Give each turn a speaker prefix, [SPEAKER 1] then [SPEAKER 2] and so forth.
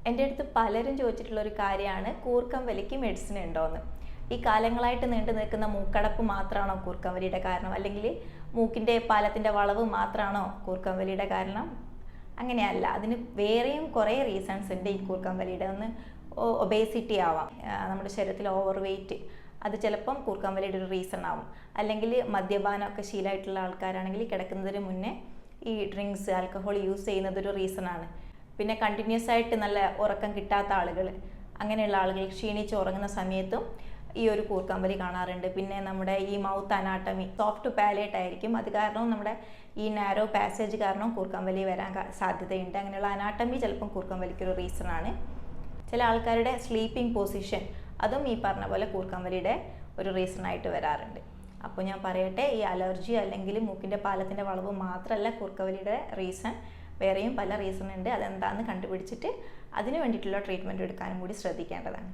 [SPEAKER 1] എൻ്റെ അടുത്ത് പലരും ചോദിച്ചിട്ടുള്ള ഒരു കാര്യമാണ് കൂർക്കം വലിക്ക് മെഡിസിൻ ഉണ്ടോയെന്ന്. ഈ കാലങ്ങളായിട്ട് നീണ്ടു നിൽക്കുന്ന മൂക്കടപ്പ് മാത്രമാണോ കൂർക്കം വലിയുടെ കാരണം, അല്ലെങ്കിൽ മൂക്കിൻ്റെ പാലത്തിൻ്റെ വളവ് മാത്രമാണോ കൂർക്കം വലിയുടെ കാരണം? അങ്ങനെയല്ല, അതിന് വേറെയും കുറേ റീസൺസ് ഉണ്ട് ഈ കൂർക്കം വലിയുടെ. ഒന്ന് ഒബേസിറ്റി ആവാം, നമ്മുടെ ശരീരത്തിൽ ഓവർ വെയ്റ്റ്, അത് ചിലപ്പം കൂർക്കം വലിയുടെ ഒരു റീസൺ ആവും. അല്ലെങ്കിൽ മദ്യപാനമൊക്കെ ശീലമായിട്ടുള്ള ആൾക്കാരാണെങ്കിൽ കിടക്കുന്നതിന് മുന്നേ ഈ ഡ്രിങ്ക്സ് ആൽക്കഹോൾ യൂസ് ചെയ്യുന്നതൊരു റീസണാണ്. പിന്നെ കണ്ടിന്യൂസ് ആയിട്ട് നല്ല ഉറക്കം കിട്ടാത്ത ആളുകൾ, അങ്ങനെയുള്ള ആളുകൾ ക്ഷീണിച്ച് ഉറങ്ങുന്ന സമയത്തും ഈ ഒരു കൂർക്കം വലി കാണാറുണ്ട്. പിന്നെ നമ്മുടെ ഈ മൗത്ത് അനാട്ടമി സോഫ്റ്റ് പാലേറ്റ് ആയിരിക്കും, അത് കാരണവും നമ്മുടെ ഈ നാരോ പാസേജ് കാരണം കൂർക്കം വലി വരാൻ സാധ്യതയുണ്ട്. അങ്ങനെയുള്ള അനാട്ടമി ചിലപ്പം കൂർക്കം വലിക്കൊരു റീസണാണ്. ചില ആൾക്കാരുടെ സ്ലീപ്പിംഗ് പൊസിഷൻ, അതും ഈ പറഞ്ഞ പോലെ കൂർക്കം വലിയുടെ ഒരു റീസണായിട്ട് വരാറുണ്ട്. അപ്പോൾ ഞാൻ പറയട്ടെ, ഈ അലർജി അല്ലെങ്കിൽ മൂക്കിൻ്റെ പാലത്തിൻ്റെ വളവ് മാത്രമല്ല കൂർക്കം വലിയുടെ റീസൺ, വേറെയും പല റീസൺ ഉണ്ട്. അതെന്താണെന്ന് കണ്ടുപിടിച്ചിട്ട് അതിന് വേണ്ടിയിട്ടുള്ള ട്രീറ്റ്മെൻറ്റ് എടുക്കാനും കൂടി ശ്രദ്ധിക്കേണ്ടതാണ്.